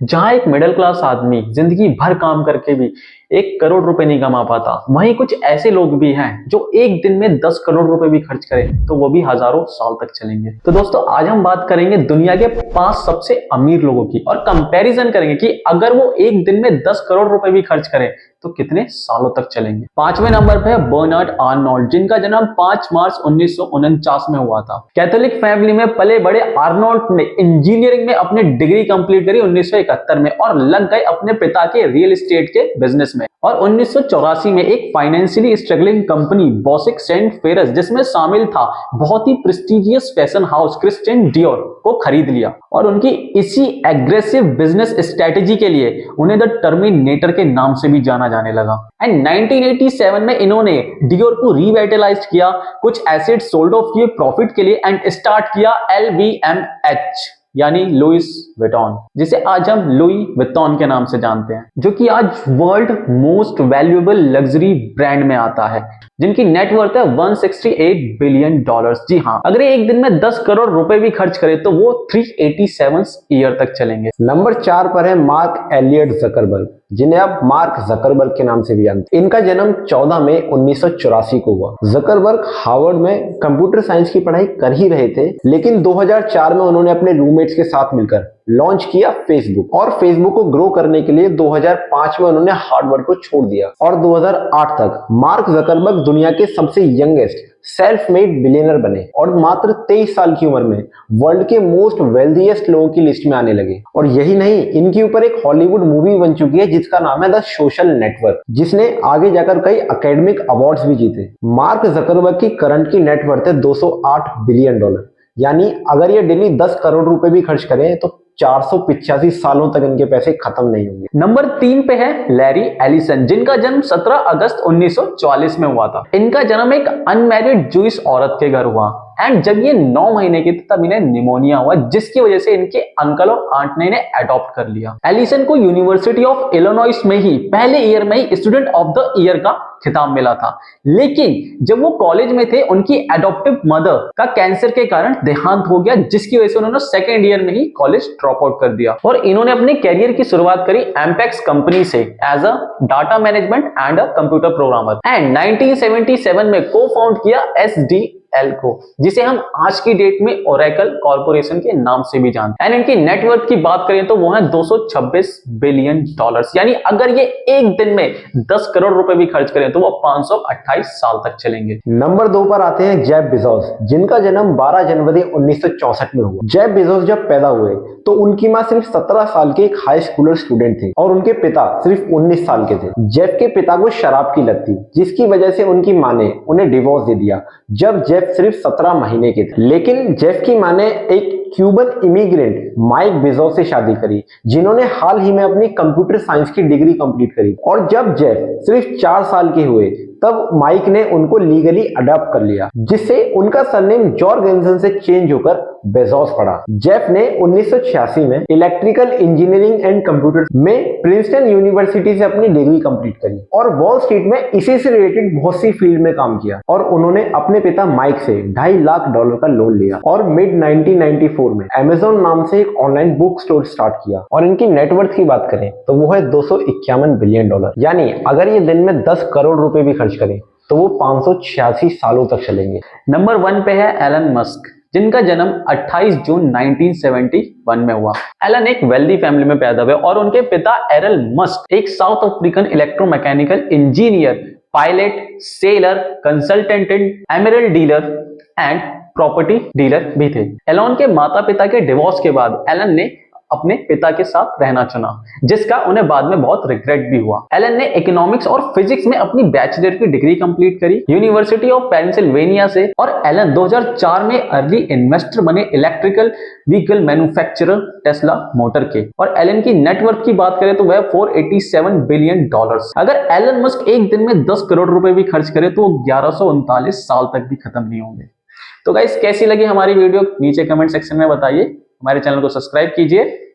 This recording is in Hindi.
जहां एक मिडिल क्लास आदमी जिंदगी भर काम करके भी 1 करोड़ रुपए नहीं कमा पाता, वहीं कुछ ऐसे लोग भी हैं जो एक दिन में 10 करोड़ रुपए भी खर्च करें तो वो भी हजारों साल तक चलेंगे। तो दोस्तों आज हम बात करेंगे दुनिया के 5 सबसे अमीर लोगों की और कंपैरिजन करेंगे कि अगर वो एक दिन में 10 करोड़ रुपए भी खर्च करें तो कितने सालों तक चलेंगे। 5वें नंबर पे है बर्नार्ड आर्नोल्ड, जिनका जन्म 5 मार्च 1949 में हुआ था। कैथोलिक फैमिली में पले बड़े आर्नोल्ड ने इंजीनियरिंग में अपनी डिग्री कंप्लीट करी 1971 में और लग गए अपने पिता के रियल एस्टेट के बिजनेस में। और 1984 में एक financially struggling company Boussac Saint Freres, जिसमें शामिल था बहुत ही prestigious fashion house Christian Dior, को खरीद लिया। और उनकी इसी एग्रेसिव बिजनेस स्ट्रेटेजी के लिए उन्हें द टर्मिनेटर के नाम से भी जाना जाने लगा। एंड 1987 में इन्होंने डियोर को रिवाइटलाइज किया, कुछ एसेट सोल्ड ऑफ किए प्रॉफिट के लिए एंड स्टार्ट किया LVMH यानी लुइस विटॉन, जिसे आज हम लुई विटॉन के नाम से जानते हैं, जो कि आज world most valuable luxury brand में आता है, जिनकी नेटवर्थ है $168 बिलियन। जी हाँ, अगर एक दिन में 10 करोड़ रुपए भी खर्च करे तो वो 387 ईयर तक चलेंगे। नंबर 4 पर है मार्क एलियट जकरबर्ग, जिन्हें आप मार्क जकरबर्ग के नाम से भी जानते हैं। इनका जन्म 14 मई 1984 को हुआ। जकरबर्ग हार्वर्ड में कंप्यूटर साइंस की पढ़ाई कर ही रहे थे, लेकिन 2004 में उन्होंने अपने रूममेट्स के साथ मिलकर लॉन्च किया फेसबुक। और फेसबुक को ग्रो करने के लिए 2005 में उन्होंने हार्वर्ड को छोड़ दिया और 2008 तक मार्क जकरबर्ग दुनिया के सबसे यंगेस्ट सेल्फ मेड बिलियनर बने और मात्र 23 साल की उम्र में वर्ल्ड के मोस्ट वेल्दीएस्ट लोगों की लिस्ट में आने लगे। और यही नहीं, इनके ऊपर एक हॉलीवुड मूवी बन चुकी है जिसका नाम है द सोशल नेटवर्क, जिसने आगे जाकर कई एकेडमिक अवार्ड्स भी जीते। मार्क जकरबर्ग की करंट की नेटवर्थ है $208 बिलियन, यानी अगर ये डेली 10 करोड़ रुपए भी खर्च करें तो 485 सालों तक इनके पैसे खत्म नहीं होंगे। नंबर 3 पे है लैरी एलिसन, जिनका जन्म 17 अगस्त 1944 में हुआ था। इनका जन्म एक अनमैरिड जूइश औरत के घर हुआ एंड जब ये 9 महीने की थी तब इन्हें निमोनिया हुआ, जिसकी वजह से इनके अंकल और आंट ने इन्हें अडॉप्ट कर लिया। एलिसन को यूनिवर्सिटी ऑफ इलिनॉइस में ही पहले ईयर में ही स्टूडेंट ऑफ द ईयर का खिताब मिला था, लेकिन जब वो कॉलेज में थे उनकी एडॉप्टिव मदर का कैंसर के कारण देहांत हो गया, जिसकी वजह से उन्होंने सेकेंड ईयर में ही कॉलेज ड्रॉप आउट कर दिया। और इन्होंने अपने कैरियर की शुरुआत करी एम्पेक्स कंपनी से as a data management and a computer programmer and 1977 में को फाउंड किया SDL को, जिसे हम आज की डेट में ओरेकल कॉर्पोरेशन के नाम से भी जानते हैं। एंड इनकी नेटवर्थ की बात करें तो वो है $226 बिलियन, यानी अगर ये एक दिन में 10 करोड़ रुपए भी खर्च करें तो वो 528 साल तक चलेंगे। नंबर 2 पर आते हैं जेफ बेजोस, जिनका जन्म 12 जनवरी 1964 में हुआ। जेफ बेजोस जब पैदा हुए तो उनकी मां सिर्फ 17 साल के एक हाई स्कूलर स्टूडेंट थे और उनके पिता सिर्फ 19 साल के थे। जेफ के पिता को शराब की लत थी, जिसकी वजह से उनकी मां ने उन्हें डिवोर्स दे दिया जब जेफ सिर्फ 17 महीने के थे। लेकिन जेफ की मां ने एक क्यूबन इमिग्रेंट माइक बेजोस से शादी करी, जिन्होंने हाल ही में अपनी कंप्यूटर साइंस की डिग्री कंप्लीट करी। और जब जेफ सिर्फ 4 साल के हुए तब माइक ने उनको लीगली अडॉप्ट कर लिया, जिससे उनका सरनेम जॉर्गेन्सन से चेंज होकर बेजोस पड़ा। जेफ ने 1986 में इलेक्ट्रिकल इंजीनियरिंग एंड कंप्यूटर में प्रिंसटन यूनिवर्सिटी से अपनी डिग्री कंप्लीट करी और वॉल स्ट्रीट में इसी से रिलेटेड बहुत सी फील्ड में काम किया। और उन्होंने अपने पिता माइक से $2.5 लाख का लोन लिया और मिड 1994 में अमेजोन नाम से एक ऑनलाइन बुक स्टोर स्टार्ट किया। और इनकी नेटवर्थ की बात करें तो वो है $251 बिलियन, यानी अगर ये दिन में 10 करोड़ रुपए भी खर्च करें तो वो 586 सालों तक चलेंगे। नंबर 1 पे है एलन मस्क, जिनका जन्म 28 जून 1971 में हुआ। एलन एक वेल्दी फैमिली में पैदा हुए और उनके पिता एरल मस्क एक south African electromechanical engineer, pilot, seller, consultant, emerald dealer and property dealer भी थे। एलन के माता पिता के डिवोर्स के बाद एलन ने अपने पिता के साथ रहना चुना, जिसका उन्हें बाद में बहुत रिग्रेट भी हुआ। एलन ने इकोनॉमिक्स और फिजिक्स में अपनी बैचलर की डिग्री कंप्लीट करी यूनिवर्सिटी ऑफ पेंसिल्वेनिया से। और एलन 2004 में अर्ली इन्वेस्टर बने electrical vehicle manufacturer Tesla motor के। और एलन की नेटवर्थ की बात करें तो वह $487 बिलियन। अगर एलन मस्क एक दिन में 10 करोड़ रुपए भी खर्च करे तो 1139 साल तक भी खत्म नहीं होंगे। तो गाइस कैसी लगी हमारी वीडियो नीचे कमेंट सेक्शन में बताइए। हमारे चैनल को सब्सक्राइब कीजिए